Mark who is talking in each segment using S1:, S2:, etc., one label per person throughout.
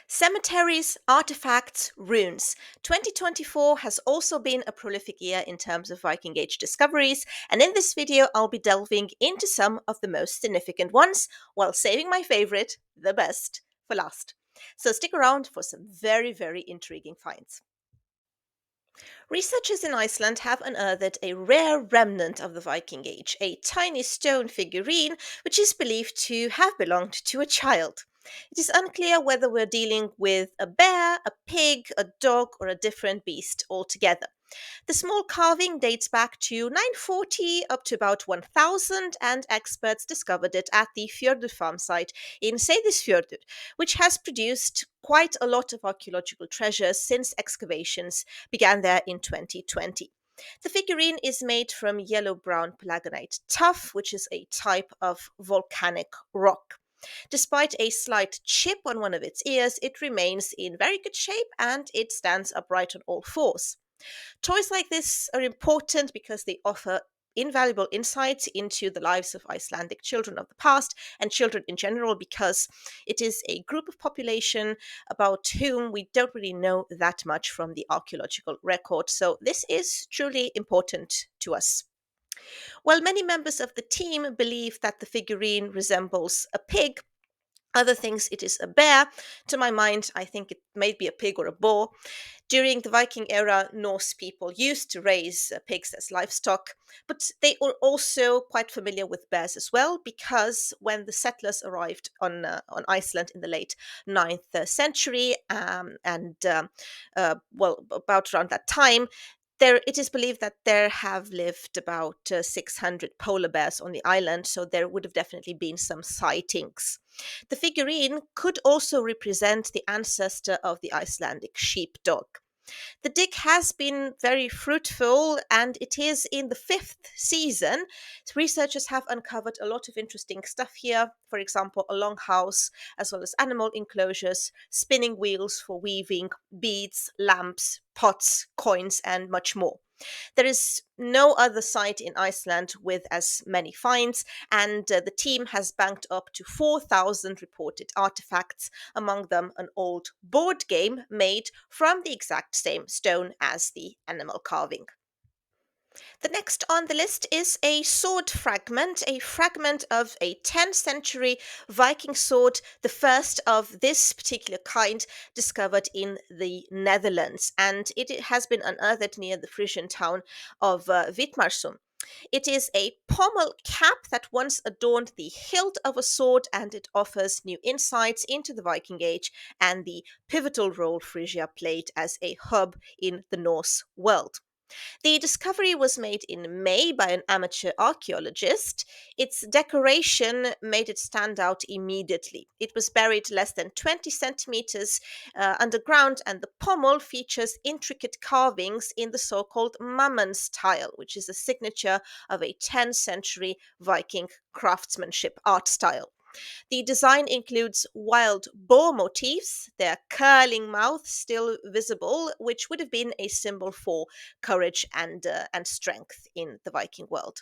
S1: Cemeteries, artifacts, runes. 2024 has also been a prolific year in terms of Viking Age discoveries, and in this video I'll be delving into some of the most significant ones, while saving my favorite, the best, for last. So stick around for some very intriguing finds. Researchers in Iceland have unearthed a rare remnant of the Viking Age, a tiny stone figurine which is believed to have belonged to a child. It is unclear whether we're dealing with a bear, a pig, a dog, or a different beast altogether. The small carving dates back to 940 up to about 1000, and experts discovered it at the Fjördur farm site in Seydisfjördur, which has produced quite a lot of archaeological treasures since excavations began there in 2020. The figurine is made from yellow brown palagonite tuff, which is a type of volcanic rock. Despite a slight chip on one of its ears, it remains in very good shape and it stands upright on all fours. Toys like this are important because they offer invaluable insights into the lives of Icelandic children of the past and children in general, because it is a group of population about whom we don't really know that much from the archaeological record. So this is truly important to us. While many members of the team believe that the figurine resembles a pig, other thinks it is a bear. To my mind, I think it may be a pig or a boar. During the Viking era, Norse people used to raise pigs as livestock, but they were also quite familiar with bears as well, because when the settlers arrived on Iceland in the late ninth century, well, about around that time, it is believed that there have lived about 600 polar bears on the island, so there would have definitely been some sightings. The figurine could also represent the ancestor of the Icelandic sheepdog. The dig has been very fruitful, and it is in the fifth season. Researchers have uncovered a lot of interesting stuff here. For example, a longhouse, as well as animal enclosures, spinning wheels for weaving, beads, lamps, pots, coins, and much more. There is no other site in Iceland with as many finds, and the team has banked up to 4,000 reported artifacts, among them an old board game made from the exact same stone as the animal carving. The next on the list is a fragment of a 10th century Viking sword, the first of this particular kind discovered in the Netherlands, and it has been unearthed near the Frisian town of Witmarsum. It is a pommel cap that once adorned the hilt of a sword, and it offers new insights into the Viking Age and the pivotal role Frisia played as a hub in the Norse world. The discovery was made in May by an amateur archaeologist. Its decoration made it stand out immediately. It was buried less than 20 centimeters underground, and the pommel features intricate carvings in the so called Mammen style, which is a signature of a 10th century Viking craftsmanship art style. The design includes wild boar motifs, their curling mouth still visible, which would have been a symbol for courage and strength in the Viking world.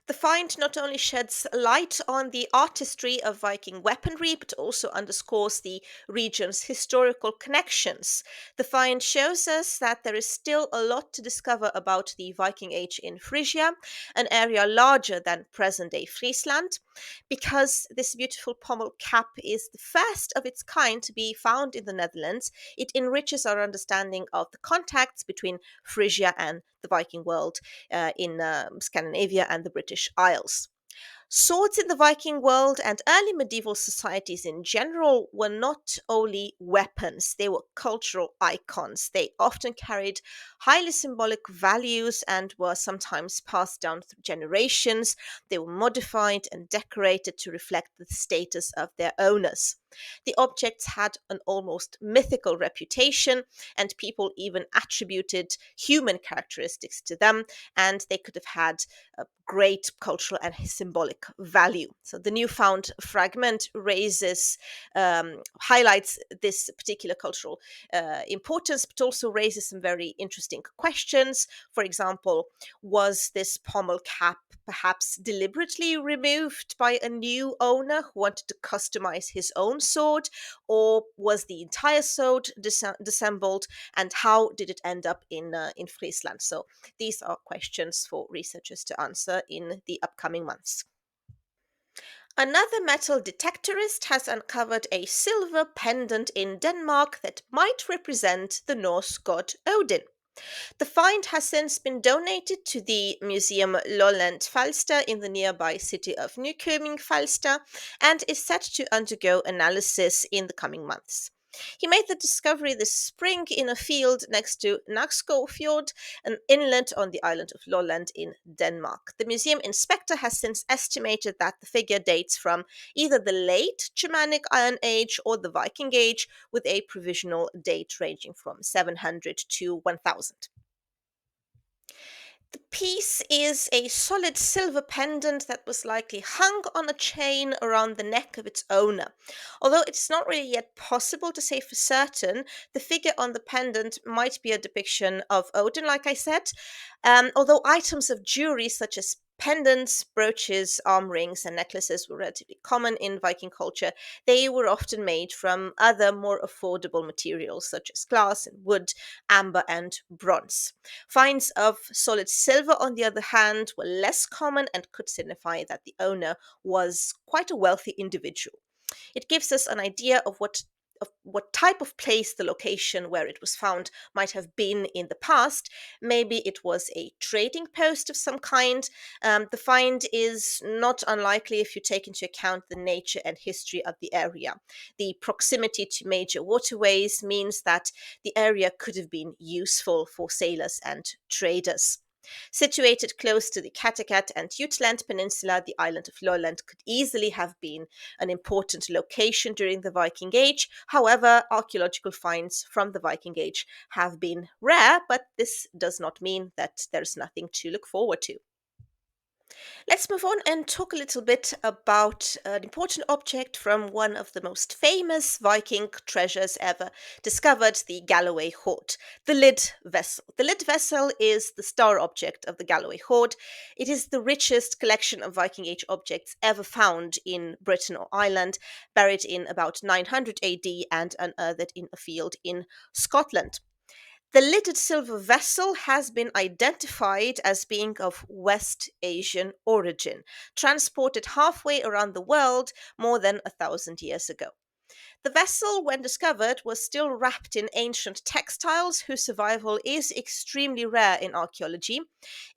S1: The find not only sheds light on the artistry of Viking weaponry, but also underscores the region's historical connections. The find shows us that there is still a lot to discover about the Viking Age in Frisia, an area larger than present day Friesland. Because this beautiful pommel cap is the first of its kind to be found in the Netherlands, it enriches our understanding of the contacts between Frisia and the Viking world in Scandinavia and the British Isles. Swords in the Viking world and early medieval societies in general were not only weapons, they were cultural icons. They often carried highly symbolic values and were sometimes passed down through generations. They were modified and decorated to reflect the status of their owners. The objects had an almost mythical reputation, and people even attributed human characteristics to them, and they could have had a great cultural and symbolic value. So the newfound fragment highlights this particular cultural importance, but also raises some very interesting questions. For example, was this pommel cap perhaps deliberately removed by a new owner who wanted to customize his own sword, or was the entire sword disassembled, and how did it end up in Friesland? So these are questions for researchers to answer in the upcoming months. Another metal detectorist has uncovered a silver pendant in Denmark that might represent the Norse god Odin. The find has since been donated to the Museum Lolland Falster in the nearby city of Nykøbing Falster and is set to undergo analysis in the coming months. He made the discovery this spring in a field next to Nakskov, an inlet on the island of Lolland in Denmark. The museum inspector has since estimated that the figure dates from either the late Germanic Iron Age or the Viking Age, with a provisional date ranging from 700 to 1000. The piece is a solid silver pendant that was likely hung on a chain around the neck of its owner. Although it's not really yet possible to say for certain, the figure on the pendant might be a depiction of Odin, like I said. Although items of jewelry such as pendants, brooches, arm rings, and necklaces were relatively common in Viking culture, they were often made from other more affordable materials such as glass and wood, amber, and bronze. Finds of solid silver, on the other hand, were less common and could signify that the owner was quite a wealthy individual. It gives us an idea of what type of place the location where it was found might have been in the past. Maybe it was a trading post of some kind. The find is not unlikely if you take into account the nature and history of the area. The proximity to major waterways means that the area could have been useful for sailors and traders. Situated close to the Kattegat and Jutland Peninsula, the island of Lolland could easily have been an important location during the Viking Age. However, archaeological finds from the Viking Age have been rare, but this does not mean that there's nothing to look forward to. Let's move on and talk a little bit about an important object from one of the most famous Viking treasures ever discovered, the Galloway hoard, the lid vessel. The lid vessel is the star object of the Galloway hoard. It is the richest collection of Viking Age objects ever found in Britain or Ireland, buried in about 900 AD and unearthed in a field in Scotland. The lidded silver vessel has been identified as being of West Asian origin, transported halfway around the world more than 1,000 years ago. The vessel, when discovered, was still wrapped in ancient textiles whose survival is extremely rare in archaeology.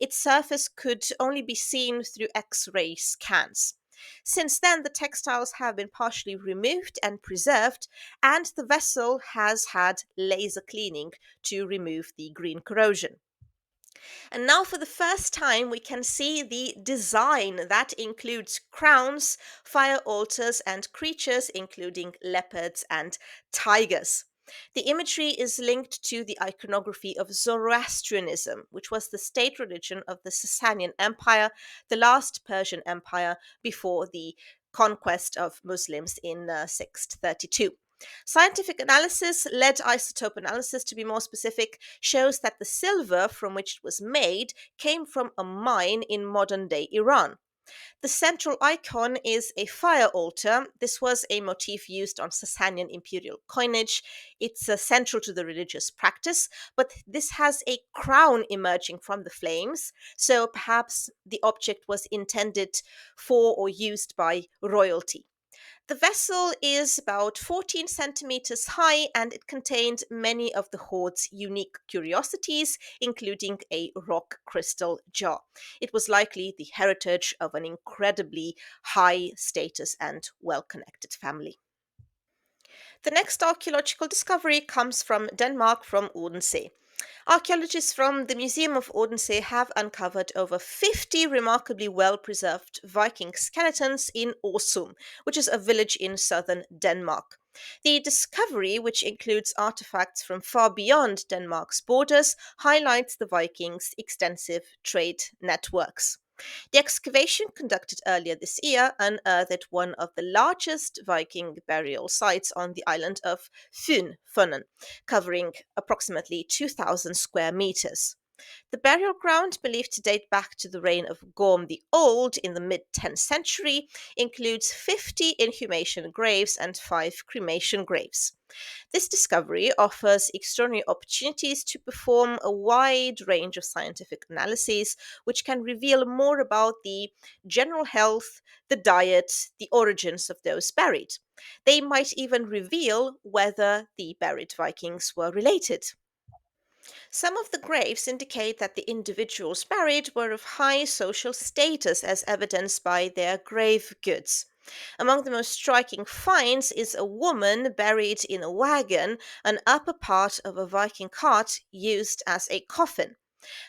S1: Its surface could only be seen through X-ray scans. Since then, the textiles have been partially removed and preserved, and the vessel has had laser cleaning to remove the green corrosion. And now, for the first time, we can see the design that includes crowns, fire altars, and creatures, including leopards and tigers. The imagery is linked to the iconography of Zoroastrianism, which was the state religion of the Sasanian Empire, the last Persian empire before the conquest of Muslims in 632. Scientific analysis, lead isotope analysis to be more specific, shows that the silver from which it was made came from a mine in modern day Iran. The central icon is a fire altar. This was a motif used on Sasanian imperial coinage. It's central to the religious practice, but this has a crown emerging from the flames, so perhaps the object was intended for or used by royalty. The vessel is about 14 centimeters high and it contained many of the hoard's unique curiosities, including a rock crystal jar. It was likely the heritage of an incredibly high status and well connected family. The next archaeological discovery comes from Denmark, from Odense. Archaeologists from the Museum of Odense have uncovered over 50 remarkably well preserved Viking skeletons in Asum, which is a village in southern Denmark. The discovery, which includes artifacts from far beyond Denmark's borders, highlights the Vikings' extensive trade networks. The excavation conducted earlier this year unearthed one of the largest Viking burial sites on the island of Fyn, covering approximately 2,000 square meters. The burial ground, believed to date back to the reign of Gorm the Old in the mid 10th century, includes 50 inhumation graves and 5 cremation graves. This discovery offers extraordinary opportunities to perform a wide range of scientific analyses, which can reveal more about the general health, the diet, the origins of those buried. They might even reveal whether the buried Vikings were related. Some of the graves indicate that the individuals buried were of high social status, as evidenced by their grave goods. Among the most striking finds is a woman buried in a wagon, an upper part of a Viking cart used as a coffin.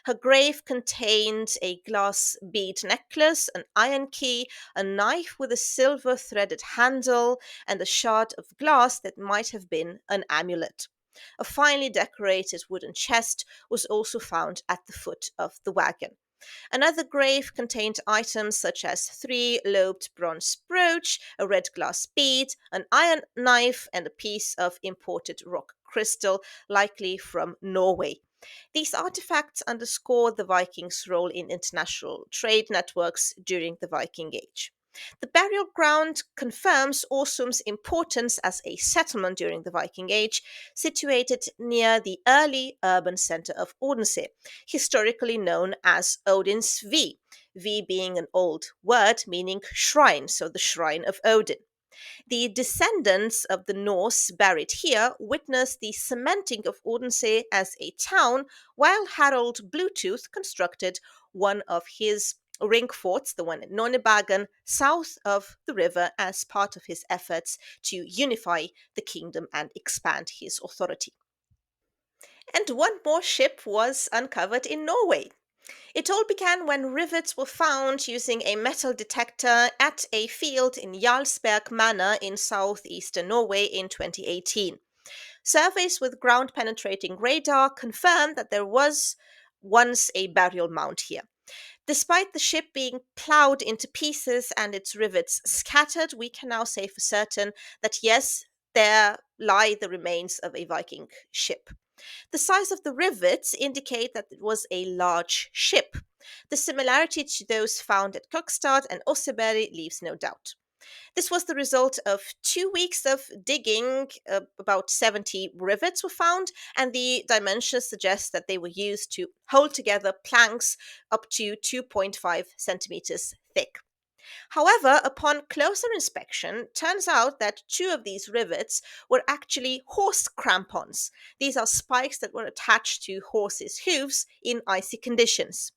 S1: Her grave contained a glass bead necklace, an iron key, a knife with a silver threaded handle, and a shard of glass that might have been an amulet. A finely decorated wooden chest was also found at the foot of the wagon. Another grave contained items such as 3-lobed bronze brooch, a red glass bead, an iron knife, and a piece of imported rock crystal, likely from Norway. These artifacts underscore the Vikings' role in international trade networks during the Viking Age. The burial ground confirms Asum's importance as a settlement during the Viking Age, situated near the early urban center of Odense, historically known as Odin's V being an old word meaning shrine, so the shrine of Odin. The descendants of the Norse buried here witnessed the cementing of Odense as a town, while Harald Bluetooth constructed one of his ring forts, the one at Nonnebagen, south of the river, as part of his efforts to unify the kingdom and expand his authority. And one more ship was uncovered in Norway. It all began when rivets were found using a metal detector at a field in Jarlsberg Manor in southeastern Norway in 2018. Surveys with ground penetrating radar confirmed that there was once a burial mound here. Despite the ship being ploughed into pieces and its rivets scattered, we can now say for certain that yes, there lie the remains of a Viking ship. The size of the rivets indicate that it was a large ship. The similarity to those found at Kokstad and Oseberg leaves no doubt. This was the result of 2 weeks of digging. About 70 rivets were found, and the dimensions suggest that they were used to hold together planks up to 2.5 centimeters thick. However, upon closer inspection, turns out that 2 of these rivets were actually horse crampons. These are spikes that were attached to horses' hooves in icy conditions.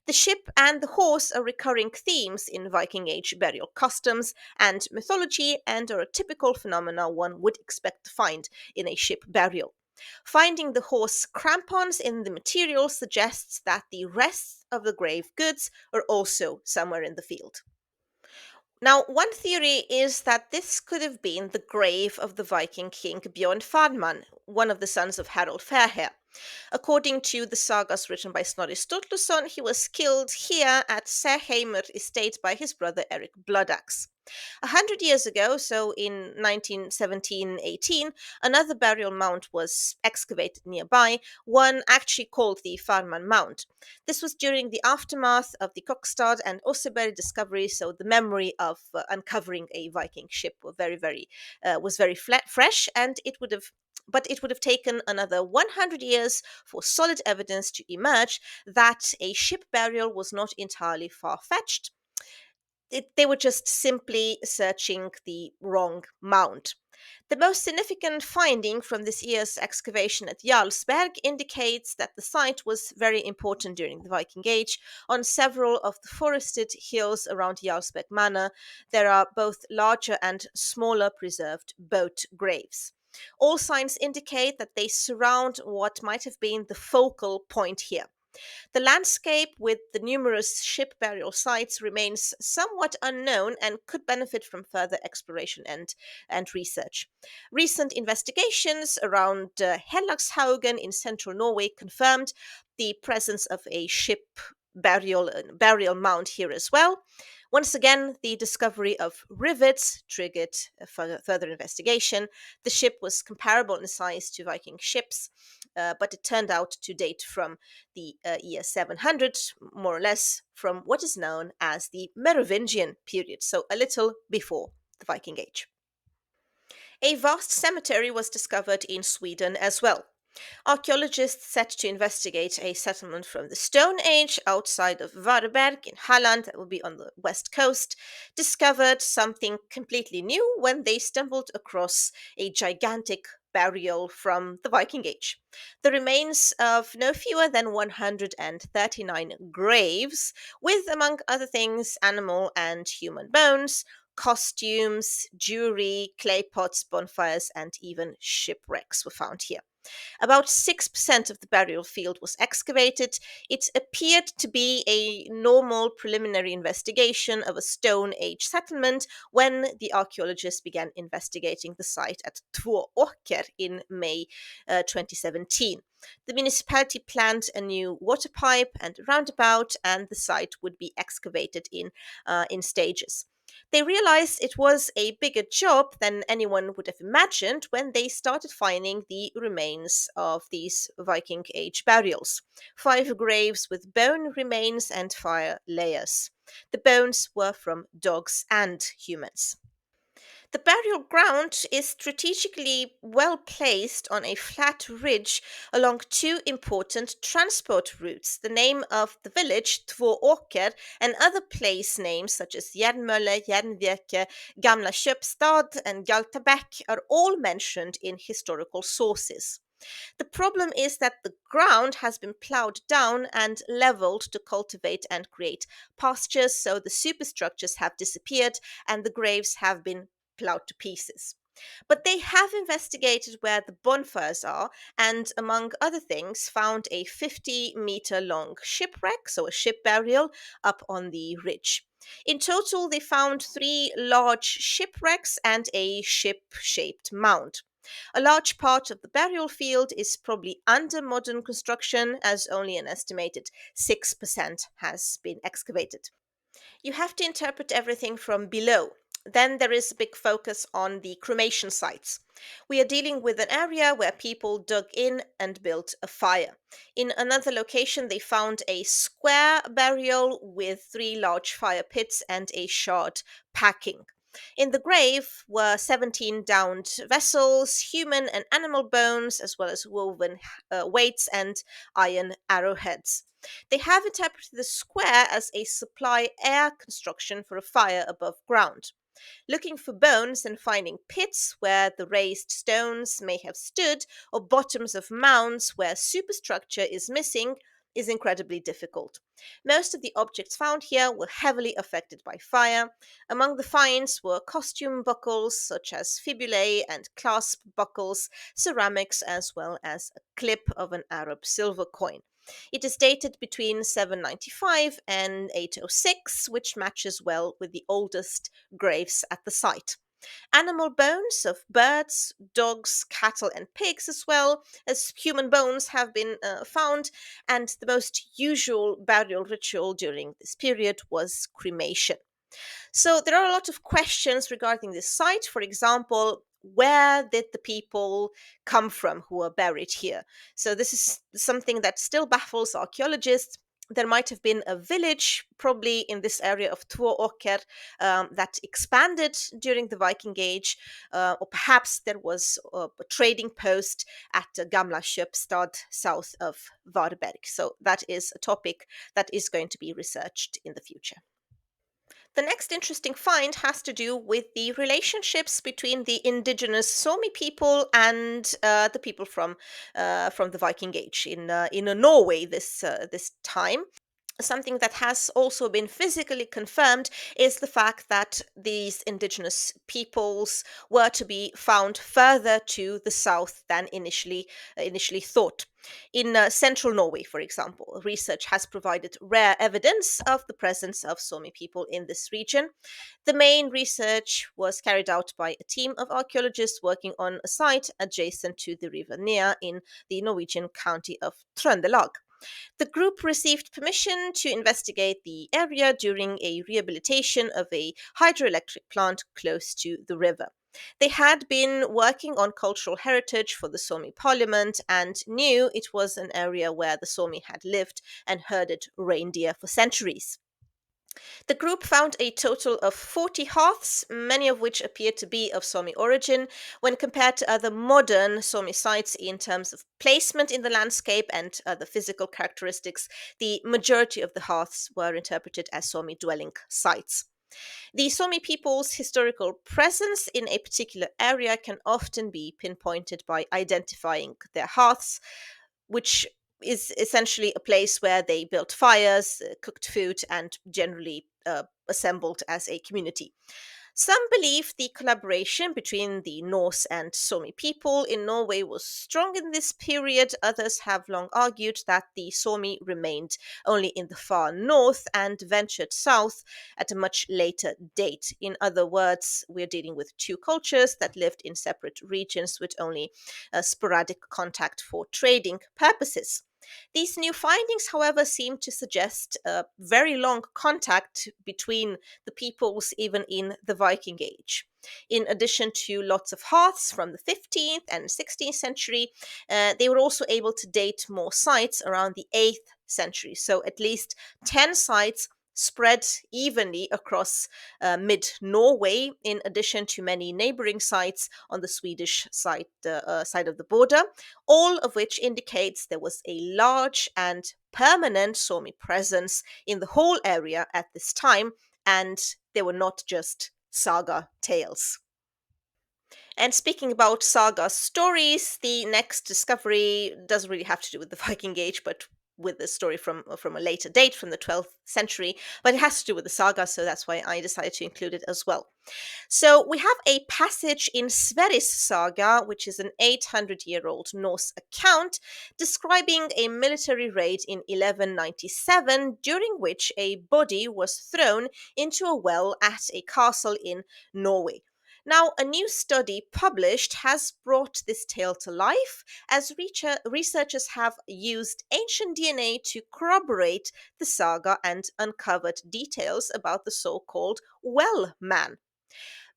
S1: The ship and the horse are recurring themes in Viking Age burial customs and mythology, and are a typical phenomena one would expect to find in a ship burial. Finding the horse crampons in the material suggests that the rest of the grave goods are also somewhere in the field. Now, one theory is that this could have been the grave of the Viking king Bjorn Fadman, one of the sons of Harald Fairhair. According to the sagas written by Snorri Sturluson, he was killed here at Serheimer estate by his brother Eric Bloodaxe. 100 years ago, so in 1917-18, another burial mound was excavated nearby, one actually called the Farman Mound. This was during the aftermath of the Kokstad and Oseberg discovery, so the memory of uncovering a Viking ship was very fresh, and it would have taken another 100 years for solid evidence to emerge that a ship burial was not entirely far fetched. They were just simply searching the wrong mound. The most significant finding from this year's excavation at Jarlsberg indicates that the site was very important during the Viking Age. On several of the forested hills around Jarlsberg Manor, there are both larger and smaller preserved boat graves. All signs indicate that they surround what might have been the focal point here. The landscape with the numerous ship burial sites remains somewhat unknown and could benefit from further exploration and research. Recent investigations around Hellagshaugen in central Norway confirmed the presence of a ship burial mound here as well. Once again, the discovery of rivets triggered further investigation. The ship was comparable in size to Viking ships, but it turned out to date from the year 700, more or less, from what is known as the Merovingian period, so a little before the Viking Age. A vast cemetery was discovered in Sweden as well. Archaeologists set to investigate a settlement from the Stone Age outside of Varberg in Halland, that would be on the west coast, discovered something completely new when they stumbled across a gigantic burial from the Viking Age. The remains of no fewer than 139 graves, with, among other things, animal and human bones, costumes, jewelry, clay pots, bonfires, and even shipwrecks were found here. About 6% of the burial field was excavated. It appeared to be a normal preliminary investigation of a Stone Age settlement when the archaeologists began investigating the site at Tvaaker in May 2017. The municipality planned a new water pipe and roundabout, and the site would be excavated in stages. They realized it was a bigger job than anyone would have imagined when they started finding the remains of these Viking Age burials. 5 graves with bone remains and fire layers. The bones were from dogs and humans. The burial ground is strategically well placed on a flat ridge along 2 important transport routes. The name of the village, Tvååker, and other place names such as Järnmölle, Järnveke, Gamla Köpstad, and Galtabäck are all mentioned in historical sources. The problem is that the ground has been ploughed down and leveled to cultivate and create pastures, so the superstructures have disappeared and the graves have been ploughed to pieces. But they have investigated where the bonfires are and, among other things, found a 50-meter long shipwreck, so a ship burial, up on the ridge. In total, they found 3 large shipwrecks and a ship shaped mound. A large part of the burial field is probably under modern construction, as only an estimated 6% has been excavated. You have to interpret everything from below. Then there is a big focus on the cremation sites. We are dealing with an area where people dug in and built a fire. In another location, they found a square burial with 3 large fire pits and a shard packing. In the grave were 17 downed vessels, human and animal bones, as well as woven weights and iron arrowheads. They have interpreted the square as a supply air construction for a fire above ground. Looking for bones and finding pits where the raised stones may have stood, or bottoms of mounds where superstructure is missing, is incredibly difficult. Most of the objects found here were heavily affected by fire. Among the finds were costume buckles such as fibulae and clasp buckles, ceramics, as well as a clip of an Arab silver coin. It is dated between 795 and 806, which matches well with the oldest graves at the site. Animal bones of birds, dogs, cattle, and pigs, as well as human bones, have been found, and the most usual burial ritual during this period was cremation. So there are a lot of questions regarding this site. For example, where did the people come from who are buried here? So this is something that still baffles archaeologists. There might have been a village, probably in this area of Tvååker, that expanded during the Viking Age, or perhaps there was a trading post at Gamla Köpstad south of Varberg. So that is a topic that is going to be researched in the future. The next interesting find has to do with the relationships between the indigenous Sami people and the people from the Viking Age in Norway this time. Something that has also been physically confirmed is the fact that these indigenous peoples were to be found further to the south than initially thought. In central Norway, for example, research has provided rare evidence of the presence of Sami people in this region. The main research was carried out by a team of archaeologists working on a site adjacent to the river Nea in the Norwegian county of Trøndelag. The group received permission to investigate the area during a rehabilitation of a hydroelectric plant close to the river. They had been working on cultural heritage for the Sami parliament and knew it was an area where the Sami had lived and herded reindeer for centuries. The group found a total of 40 hearths, many of which appeared to be of Sami origin. When compared to other modern Sami sites in terms of placement in the landscape and other physical characteristics, the majority of the hearths were interpreted as Sami dwelling sites. The Sami people's historical presence in a particular area can often be pinpointed by identifying their hearths, which is essentially a place where they built fires, cooked food, and generally assembled as a community. Some believe the collaboration between the Norse and Sami people in Norway was strong in this period. Others have long argued that the Sami remained only in the far north and ventured south at a much later date. In other words, we're dealing with two cultures that lived in separate regions with only sporadic contact for trading purposes. These new findings, however, seem to suggest a very long contact between the peoples even in the Viking Age. In addition to lots of hearths from the 15th and 16th century, they were also able to date more sites around the 8th century. So at least 10 sites spread evenly across mid Norway, in addition to many neighboring sites on the Swedish side of the border, all of which indicates there was a large and permanent Sami presence in the whole area at this time, and they were not just saga tales. And speaking about saga stories, the next discovery doesn't really have to do with the Viking Age, but with the story from a later date, from the 12th century, but it has to do with the saga, so that's why I decided to include it as well. So we have a passage in Sverris saga, which is an 800-year-old Norse account describing a military raid in 1197, during which a body was thrown into a well at a castle in Norway. Now, a new study published has brought this tale to life, as researchers have used ancient DNA to corroborate the saga and uncovered details about the so called well man.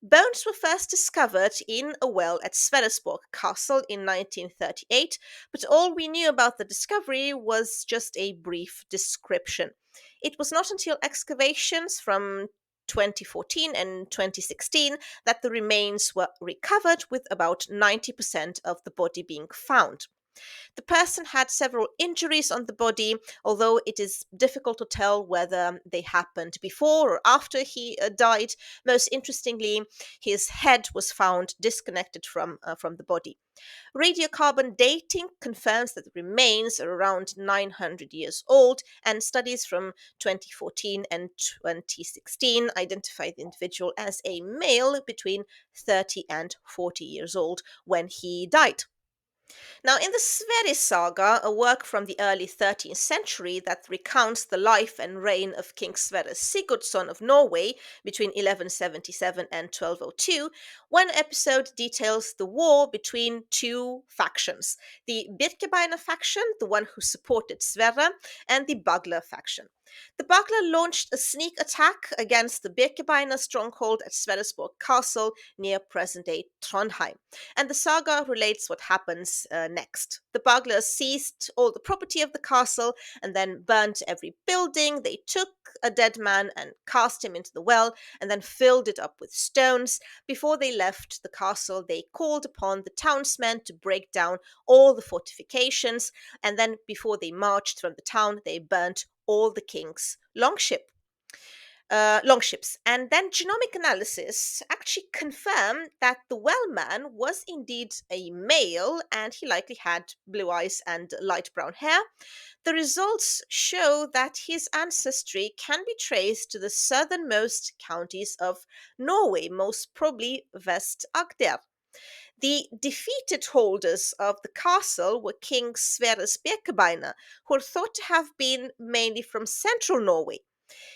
S1: Bones were first discovered in a well at Sverrisborg Castle in 1938, but all we knew about the discovery was just a brief description. It was not until excavations from 2014 and 2016 that the remains were recovered, with about 90% of the body being found. The person had several injuries on the body, although it is difficult to tell whether they happened before or after he died. Most interestingly, his head was found disconnected from the body. Radiocarbon dating confirms that the remains are around 900 years old, and studies from 2014 and 2016 identify the individual as a male between 30 and 40 years old when he died. Now, in the Sverris saga, a work from the early 13th century that recounts the life and reign of King Sverre Sigurdsson of Norway between 1177 and 1202, one episode details the war between two factions: the Birkebeiner faction, the one who supported Sverre, and the Bagler faction. The Bagler launched a sneak attack against the Birkebeiner stronghold at Sverrisborg Castle near present-day Trondheim, and the saga relates what happens next. The Baglers seized all the property of the castle and then burnt every building. They took a dead man and cast him into the well and then filled it up with stones. Before they left the castle, they called upon the townsmen to break down all the fortifications, and then before they marched from the town, they burnt all the king's longships. And then genomic analysis actually confirmed that the well man was indeed a male, and he likely had blue eyes and light brown hair. The results show that his ancestry can be traced to the southernmost counties of Norway, most probably West Agder. The defeated holders of the castle were King Sverre's Birkebeiner, who are thought to have been mainly from central Norway.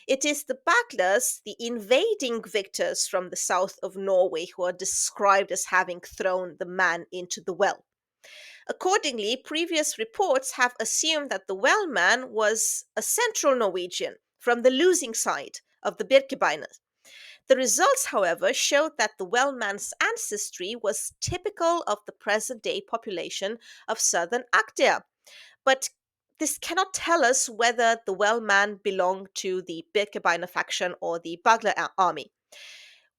S1: It is the Baglers, the invading victors from the south of Norway, who are described as having thrown the man into the well. Accordingly, previous reports have assumed that the Wellman was a central Norwegian from the losing side of the Birkebeiner. The results, however, showed that the Wellman's ancestry was typical of the present day population of southern Agder. But this cannot tell us whether the Wellman belonged to the Birkebeiner faction or the Bagler army.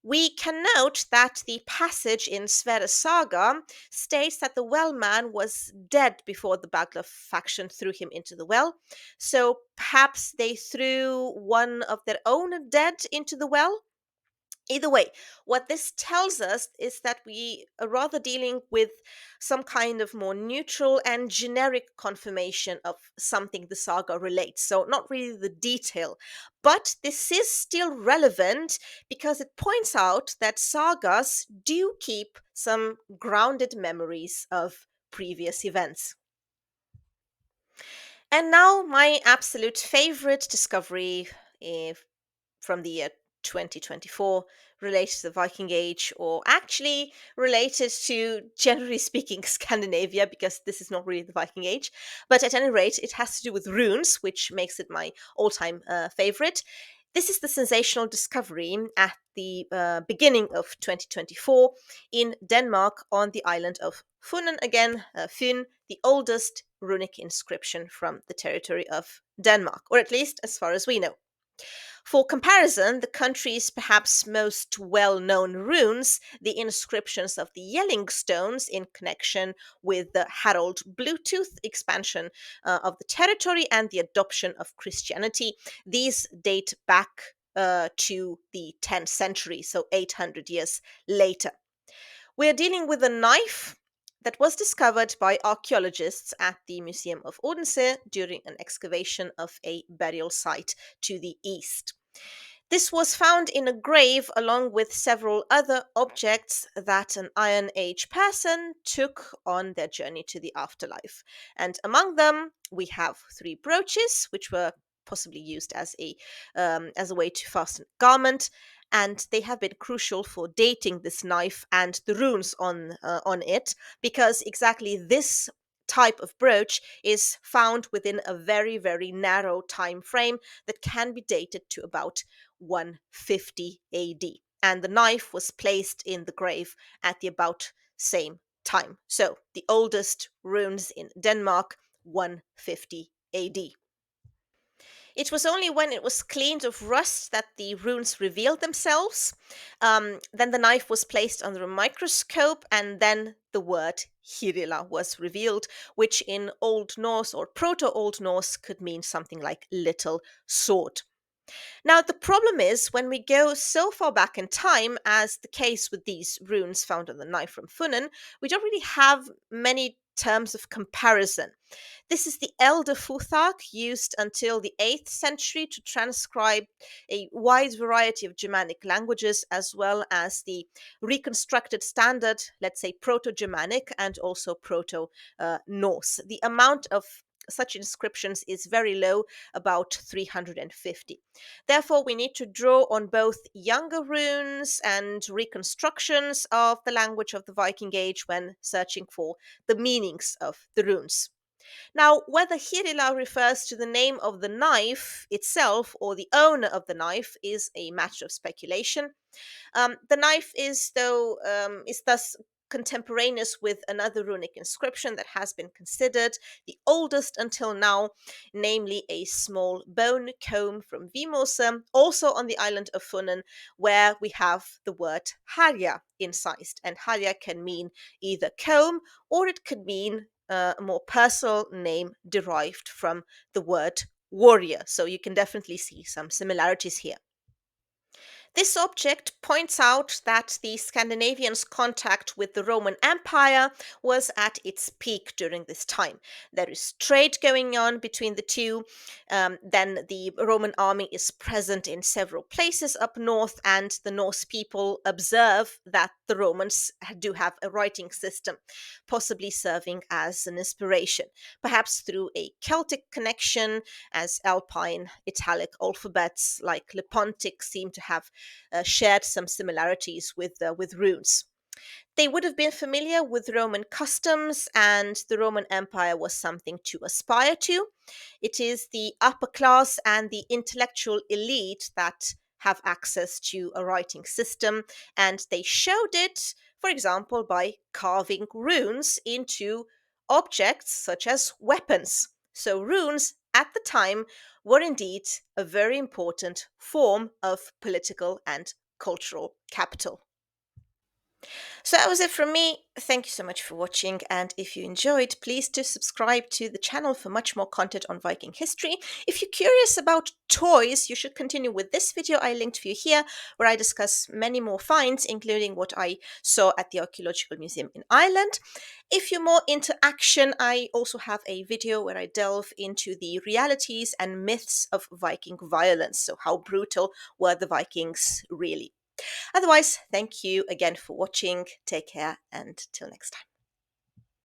S1: We can note that the passage in Sverris saga states that the Wellman was dead before the Bagler faction threw him into the well, so perhaps they threw one of their own dead into the well. Either way, what this tells us is that we are rather dealing with some kind of more neutral and generic confirmation of something the saga relates. So, not really the detail, but this is still relevant because it points out that sagas do keep some grounded memories of previous events. And now, my absolute favorite discovery eh, from the year 2024 related to the Viking Age, or actually related to, generally speaking, Scandinavia, because this is not really the Viking Age. But at any rate, it has to do with runes, which makes it my all time favorite. This is the sensational discovery at the beginning of 2024 in Denmark on the island of Funen, again, Fyn, the oldest runic inscription from the territory of Denmark, or at least as far as we know. For comparison, the country's perhaps most well known runes, the inscriptions of the Yelling stones in connection with the Harold Bluetooth expansion of the territory and the adoption of Christianity, these date back to the 10th century, so 800 years later. We're dealing with a knife that was discovered by archaeologists at the Museum of Odense during an excavation of a burial site to the east. This was found in a grave along with several other objects that an Iron Age person took on their journey to the afterlife. And among them, we have 3 brooches, which were possibly used as a way to fasten a garment, and they have been crucial for dating this knife and the runes on it, because exactly this type of brooch is found within a very, very narrow time frame that can be dated to about 150 AD. And the knife was placed in the grave at the about same time. So the oldest runes in Denmark, 150 AD. It was only when it was cleaned of rust that the runes revealed themselves. Then the knife was placed under a microscope, and then the word Hirila was revealed, which in Old Norse or Proto Old Norse could mean something like little sword. Now, the problem is when we go so far back in time, as the case with these runes found on the knife from Funen, we don't really have many terms of comparison. This is the Elder Futhark, used until the 8th century to transcribe a wide variety of Germanic languages, as well as the reconstructed standard, let's say Proto Germanic and also Proto Norse. The amount of such inscriptions is very low, about 350. Therefore, we need to draw on both younger runes and reconstructions of the language of the Viking Age when searching for the meanings of the runes. Now, whether Hirila refers to the name of the knife itself or the owner of the knife is a matter of speculation. The knife is thus contemporaneous with another runic inscription that has been considered the oldest until now, namely a small bone comb from Witmarsum, also on the island of Funen, where we have the word harja incised. And harja can mean either comb, or it could mean a more personal name derived from the word warrior. So you can definitely see some similarities here. This object points out that the Scandinavians' contact with the Roman Empire was at its peak during this time. There is trade going on between the two. Then the Roman army is present in several places up north, and the Norse people observe that the Romans do have a writing system, possibly serving as an inspiration, perhaps through a Celtic connection, as Alpine Italic alphabets like Lepontic seem to have shared some similarities with runes. They would have been familiar with Roman customs, and the Roman Empire was something to aspire to. It is the upper class and the intellectual elite that have access to a writing system, and they showed it, for example, by carving runes into objects such as weapons. So, runes at the time were indeed a very important form of political and cultural capital. So that was it from me. Thank you so much for watching, and if you enjoyed, please do subscribe to the channel for much more content on Viking history. If you're curious about toys, you should continue with this video I linked for you here, where I discuss many more finds, including what I saw at the Archaeological Museum in Ireland. If you're more into action, I also have a video where I delve into the realities and myths of Viking violence. So how brutal were the Vikings really? Otherwise, thank you again for watching. Take care and till next time.